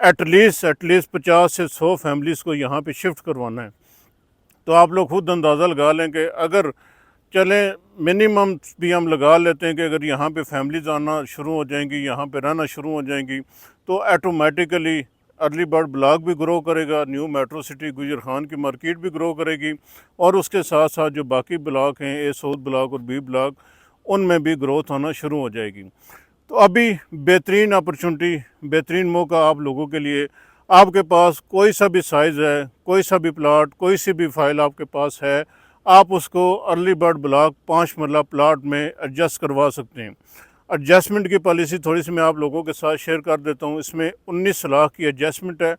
At least 50 سے 100 families کو یہاں پہ شفٹ کروانا ہے۔ تو آپ لوگ خود اندازہ لگا لیں کہ اگر چلیں منیمم بھی ہم لگا لیتے ہیں کہ اگر یہاں پہ فیملیز آنا شروع ہو جائیں گی، یہاں پہ رہنا شروع ہو جائیں گی، تو ایٹومیٹیکلی ارلی برڈ بلاک بھی گرو کرے گا، نیو میٹرو سٹی گجر خان کی مارکیٹ بھی گرو کرے گی، اور اس کے ساتھ ساتھ جو باقی بلاک ہیں اے ساؤتھ بلاک اور بی بلاک، ان میں بھی گروتھ ہونا شروع ہو جائے گی۔ تو ابھی بہترین اپرچونٹی، بہترین موقع آپ لوگوں کے لیے، آپ کے پاس کوئی سا بھی سائز ہے، کوئی سا بھی پلاٹ، کوئی سی بھی فائل آپ کے پاس ہے، آپ اس کو ارلی برڈ بلاک 5 مرلہ پلاٹ میں ایڈجسٹ کروا سکتے ہیں۔ ایڈجسٹمنٹ کی پالیسی تھوڑی سی میں آپ لوگوں کے ساتھ شیئر کر دیتا ہوں۔ اس میں 19 لاکھ کی ایڈجسٹمنٹ ہے۔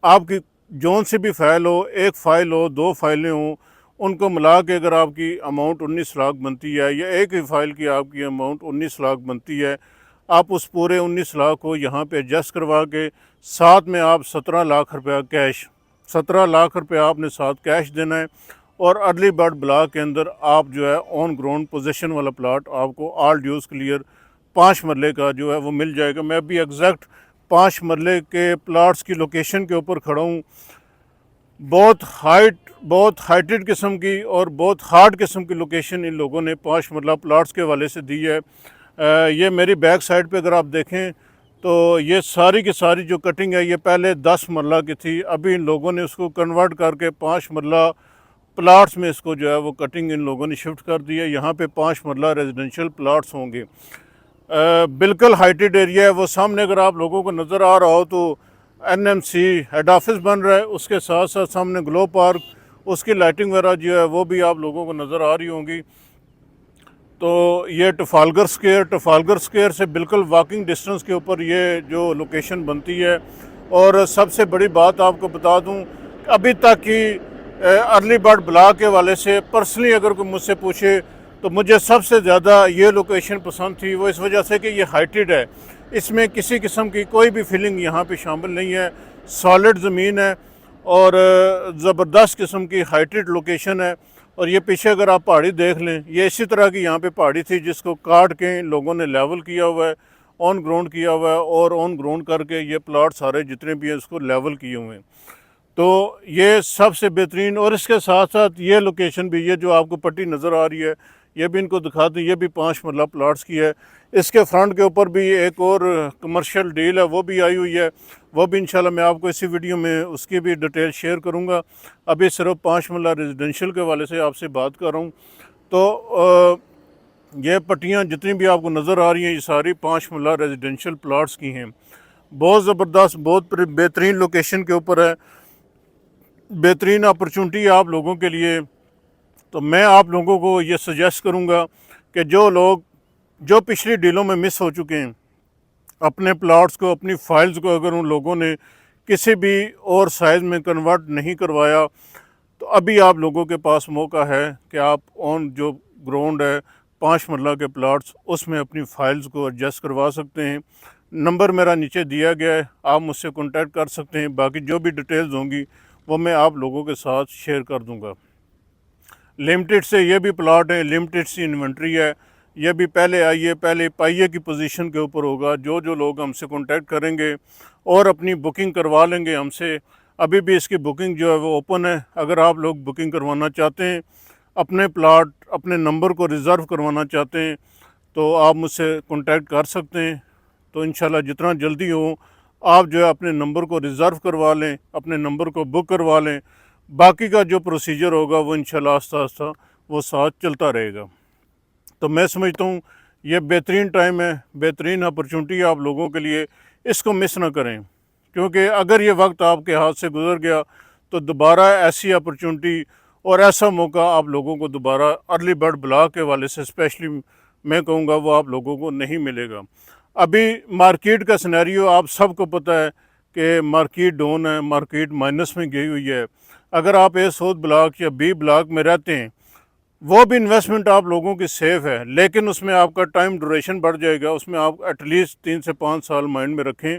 آپ کی جون سی بھی فائل ہو، ایک فائل ہو، 2 فائلیں ہوں، ان کو ملا کے اگر آپ کی اماؤنٹ 19 لاکھ بنتی ہے، یا ایک ہی فائل کی آپ کی اماؤنٹ 19 لاکھ بنتی ہے، آپ اس پورے 19 لاکھ کو یہاں پہ ایڈجسٹ کروا کے ساتھ میں آپ 17 لاکھ روپیہ کیش، 17 لاکھ روپیہ آپ نے ساتھ کیش دینا ہے، اور ارلی برڈ بلاک کے اندر آپ جو ہے آن گراؤنڈ پوزیشن والا پلاٹ آپ کو آل ڈیوز کلیئر 5 مرلے کا جو ہے وہ مل جائے گا۔ میں ابھی ایگزیکٹ 5 مرلے کے پلاٹس کی لوکیشن کے اوپر کھڑا ہوں۔ بہت ہائٹڈ قسم کی اور بہت ہارڈ قسم کی لوکیشن ان لوگوں نے 5 مرلہ پلاٹس کے حوالے سے دی ہے۔ یہ میری بیک سائڈ پہ اگر آپ دیکھیں تو یہ ساری کی ساری جو کٹنگ ہے یہ پہلے 10 مرلہ کی تھی، ابھی ان لوگوں نے اس کو کنورٹ کر کے 5 مرلہ پلاٹس میں اس کو جو ہے وہ کٹنگ ان لوگوں نے شفٹ کر دی ہے۔ یہاں پہ 5 مرلہ ریزیڈنشل پلاٹس ہوں گے۔ بالکل ہائٹڈ ایریا ہے، وہ سامنے اگر آپ لوگوں کو نظر آ رہا ہو تو N M C head office بن رہا ہے، اس کے ساتھ ساتھ سامنے گلو پارک، اس کی لائٹنگ وغیرہ جو ہے وہ بھی آپ لوگوں کو نظر آ رہی ہوں گی۔ تو یہ ٹفالگر سکوئر سے بالکل واکنگ ڈسٹنس کے اوپر یہ جو لوکیشن بنتی ہے۔ اور سب سے بڑی بات آپ کو بتا دوں، ابھی تک کی ارلی برڈ بلاک کے حوالے سے پرسنلی اگر کوئی مجھ سے پوچھے تو مجھے سب سے زیادہ یہ لوکیشن پسند تھی، وہ اس وجہ سے کہ یہ ہائٹڈ ہے، اس میں کسی قسم کی کوئی بھی فیلنگ یہاں پہ شامل نہیں ہے، سالڈ زمین ہے اور زبردست قسم کی ہائٹڈ لوکیشن ہے۔ اور یہ پیچھے اگر آپ پہاڑی دیکھ لیں، یہ اسی طرح کی یہاں پہ پہاڑی تھی جس کو کاٹ کے لوگوں نے لیول کیا ہوا ہے، آن گراؤنڈ کیا ہوا ہے، اور آن گراؤنڈ کر کے یہ پلاٹ سارے جتنے بھی ہیں اس کو لیول کیے ہوئے ہیں۔ تو یہ سب سے بہترین، اور اس کے ساتھ ساتھ یہ لوکیشن بھی، یہ جو آپ کو پٹی نظر آ رہی ہے یہ بھی ان کو دکھا دیں، یہ بھی 5 مرلہ پلاٹس کی ہے۔ اس کے فرنٹ کے اوپر بھی ایک اور کمرشل ڈیل ہے، وہ بھی آئی ہوئی ہے، وہ بھی انشاءاللہ میں آپ کو اسی ویڈیو میں اس کی بھی ڈیٹیل شیئر کروں گا۔ ابھی صرف 5 مرلہ ریزیڈنشل کے حوالے سے آپ سے بات کر رہا ہوں۔ تو یہ پٹیاں جتنی بھی آپ کو نظر آ رہی ہیں یہ ساری 5 مرلہ ریزیڈنشل پلاٹس کی ہیں۔ بہت زبردست، بہت بہترین لوکیشن کے اوپر ہے، بہترین اپرچونٹی ہے آپ لوگوں کے لیے۔ تو میں آپ لوگوں کو یہ سجیسٹ کروں گا کہ جو لوگ جو پچھلی ڈیلوں میں مس ہو چکے ہیں، اپنے پلاٹس کو، اپنی فائلز کو اگر ان لوگوں نے کسی بھی اور سائز میں کنورٹ نہیں کروایا، تو ابھی آپ لوگوں کے پاس موقع ہے کہ آپ آن جو گراؤنڈ ہے 5 مرلہ کے پلاٹس، اس میں اپنی فائلز کو ایڈجسٹ کروا سکتے ہیں۔ نمبر میرا نیچے دیا گیا ہے، آپ مجھ سے کانٹیکٹ کر سکتے ہیں، باقی جو بھی ڈیٹیلز ہوں گی وہ میں آپ لوگوں کے ساتھ شیئر کر دوں گا۔ لمیٹڈ سے یہ بھی پلاٹ ہے، لمیٹڈ سی انوینٹری ہے، یہ بھی پہلے آئیے پہلے پائیے کی پوزیشن کے اوپر ہوگا۔ جو لوگ ہم سے کانٹیکٹ کریں گے اور اپنی بکنگ کروا لیں گے ہم سے، ابھی بھی اس کی بکنگ جو ہے وہ اوپن ہے۔ اگر آپ لوگ بکنگ کروانا چاہتے ہیں، اپنے پلاٹ اپنے نمبر کو ریزرو کروانا چاہتے ہیں، تو آپ مجھ سے کانٹیکٹ کر سکتے ہیں۔ تو انشاءاللہ جتنا جلدی ہو آپ جو ہے اپنے نمبر کو ریزرو کروا لیں، اپنے نمبر کو بک کروا لیں، باقی کا جو پروسیجر ہوگا وہ انشاءاللہ آہستہ آہستہ وہ ساتھ چلتا رہے گا۔ تو میں سمجھتا ہوں یہ بہترین ٹائم ہے، بہترین اپرچونٹی ہے آپ لوگوں کے لیے، اس کو مس نہ کریں، کیونکہ اگر یہ وقت آپ کے ہاتھ سے گزر گیا تو دوبارہ ایسی اپرچونٹی اور ایسا موقع آپ لوگوں کو دوبارہ ارلی برڈ بلاک کے والے سے اسپیشلی میں کہوں گا وہ آپ لوگوں کو نہیں ملے گا۔ ابھی مارکیٹ کا سینیریو آپ سب کو پتہ ہے کہ مارکیٹ ڈاؤن ہے، مارکیٹ مائنس میں گئی ہوئی ہے۔ اگر آپ اے ساؤتھ بلاک یا بی بلاک میں رہتے ہیں، وہ بھی انویسٹمنٹ آپ لوگوں کی سیف ہے، لیکن اس میں آپ کا ٹائم ڈوریشن بڑھ جائے گا۔ اس میں آپ ایٹ لیسٹ 3 سے 5 سال مائنڈ میں رکھیں،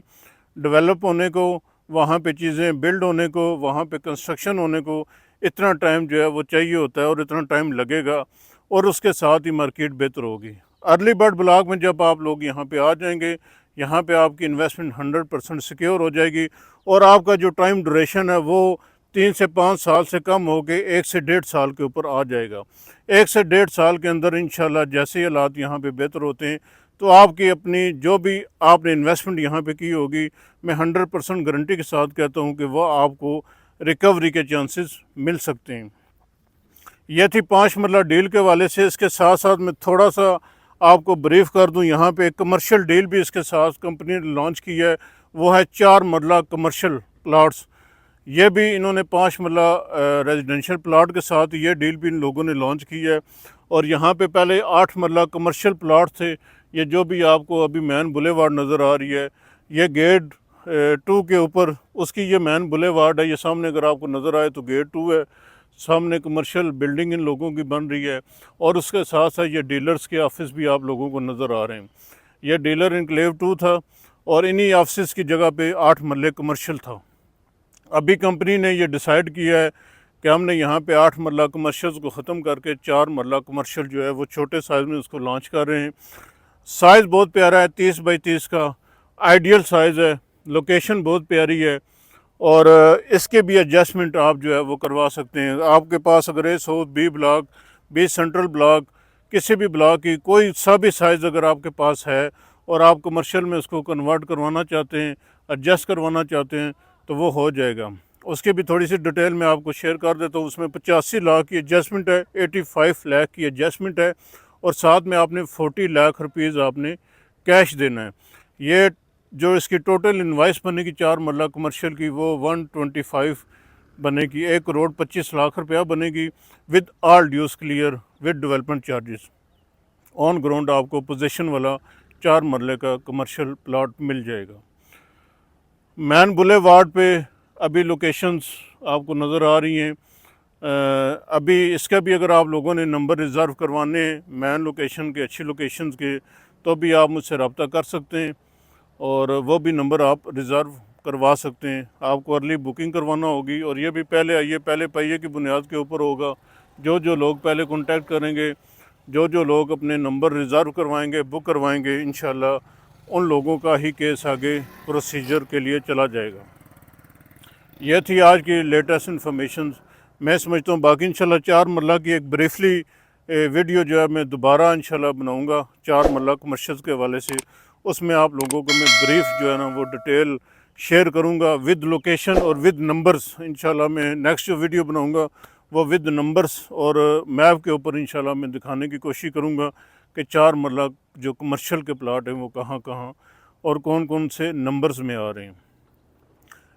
ڈیولپ ہونے کو، وہاں پہ چیزیں بلڈ ہونے کو، وہاں پہ کنسٹرکشن ہونے کو اتنا ٹائم جو ہے وہ چاہیے ہوتا ہے، اور اتنا ٹائم لگے گا، اور اس کے ساتھ ہی مارکیٹ بہتر ہوگی۔ ارلی برڈ بلاک میں جب آپ لوگ یہاں پہ آ جائیں گے، یہاں پہ آپ کی انویسٹمنٹ 100% سیکیور ہو جائے گی، اور آپ کا جو ٹائم ڈوریشن ہے وہ 3 سے 5 سال سے کم ہو کے 1 سے 1.5 سال کے اوپر آ جائے گا۔ 1 سے 1.5 سال کے اندر انشاءاللہ جیسے حالات یہاں پہ بہتر ہوتے ہیں تو آپ کی اپنی جو بھی آپ نے انویسٹمنٹ یہاں پہ کی ہوگی، میں 100% گارنٹی کے ساتھ کہتا ہوں کہ وہ آپ کو ریکوری کے چانسز مل سکتے ہیں۔ یہ تھی 5 مرلہ ڈیل کے حوالے سے۔ اس کے ساتھ ساتھ میں تھوڑا سا آپ کو بریف کر دوں، یہاں پہ ایک کمرشل ڈیل بھی اس کے ساتھ کمپنی نے لانچ کی ہے، وہ ہے 4 مرلہ کمرشل پلاٹس۔ یہ بھی انہوں نے 5 مرلہ ریزیڈنشل پلاٹ کے ساتھ یہ ڈیل بھی ان لوگوں نے لانچ کی ہے، اور یہاں پہ پہلے 8 مرلہ کمرشل پلاٹ تھے۔ یہ جو بھی آپ کو ابھی مین بولے وارڈ نظر آ رہی ہے، یہ گیٹ 2 کے اوپر اس کی یہ مین بولے وارڈ ہے، یہ سامنے اگر آپ کو نظر آئے تو گیٹ 2 ہے، سامنے کمرشل بلڈنگ ان لوگوں کی بن رہی ہے، اور اس کے ساتھ ساتھ یہ ڈیلرز کے آفس بھی آپ لوگوں کو نظر آ رہے ہیں۔ یہ ڈیلر انکلیو 2 تھا، اور انہی آفسز کی جگہ پہ 8 مرلے کمرشل تھا۔ ابھی کمپنی نے یہ ڈیسائیڈ کیا ہے کہ ہم نے یہاں پہ 8 مرلہ کمرشلز کو ختم کر کے 4 مرلہ کمرشل جو ہے وہ چھوٹے سائز میں اس کو لانچ کر رہے ہیں۔ سائز بہت پیارا ہے، 30 بائی 30 کا آئیڈیل سائز ہے، لوکیشن بہت پیاری ہے، اور اس کے بھی ایڈجسٹمنٹ آپ جو ہے وہ کروا سکتے ہیں۔ آپ کے پاس اگر ایس ہو B block, B central block, کسی بھی بلاک کی کوئی سا بھی سائز اگر آپ کے پاس ہے اور آپ کمرشل میں اس کو کنورٹ کروانا چاہتے ہیں، ایڈجسٹ کروانا چاہتے ہیں تو وہ ہو جائے گا۔ اس کی بھی تھوڑی سی ڈیٹیل میں آپ کو شیئر کر دیتا ہوں۔ اس میں 85 لاکھ کی ایڈجسٹمنٹ ہے، 85 لاکھ کی ایڈجسٹمنٹ ہے، اور ساتھ میں آپ نے 40 لاکھ روپیز آپ نے کیش دینا ہے۔ یہ جو اس کی ٹوٹل انوائس بنے گی 4 مرلہ کمرشل کی، وہ 125 بنے گی، 1,25,00,000 روپیہ بنے گی، with all dues clear, with development charges. On ground آپ کو پوزیشن والا 4 مرلے کا کمرشل پلاٹ مل جائے گا۔ مین بولے وارڈ پہ ابھی لوکیشنز آپ کو نظر آ رہی ہیں۔ ابھی اس کا بھی اگر آپ لوگوں نے نمبر ریزرو کروانے ہیں مین لوکیشن کے، اچھی لوکیشنز کے، تو بھی آپ مجھ سے رابطہ کر سکتے ہیں، اور وہ بھی نمبر آپ ریزرو کروا سکتے ہیں۔ آپ کو ارلی بکنگ کروانا ہوگی، اور یہ بھی پہلے آئیے پہلے پائیے کی بنیاد کے اوپر ہوگا۔ جو لوگ پہلے کانٹیکٹ کریں گے، جو لوگ اپنے نمبر ریزرو کروائیں گے، بک کروائیں گے، انشاءاللہ ان لوگوں کا ہی کیس آگے پروسیجر کے لیے چلا جائے گا۔ یہ تھی آج کی لیٹسٹ انفارمیشن۔ میں سمجھتا ہوں باقی انشاءاللہ 4 مرلہ کی ایک بریفلی ویڈیو جو ہے میں دوبارہ انشاءاللہ بناؤں گا 4 مرلہ کمرشلز کے حوالے سے۔ اس میں آپ لوگوں کو میں بریف جو ہے نا وہ ڈیٹیل شیئر کروں گا ود لوکیشن اور ود نمبرز۔ انشاءاللہ میں نیکسٹ جو ویڈیو بناؤں گا وہ ود نمبرز اور میپ کے اوپر انشاءاللہ میں دکھانے کی کوشش کروں گا کہ 4 مرلہ جو کمرشل کے پلاٹ ہیں وہ کہاں کہاں اور کون کون سے نمبرز میں آ رہے ہیں۔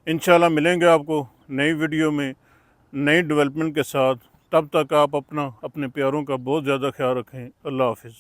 انشاءاللہ ملیں گے آپ کو نئی ویڈیو میں نئی ڈیولپمنٹ کے ساتھ۔ تب تک آپ اپنے پیاروں کا بہت زیادہ خیال رکھیں۔ اللہ حافظ۔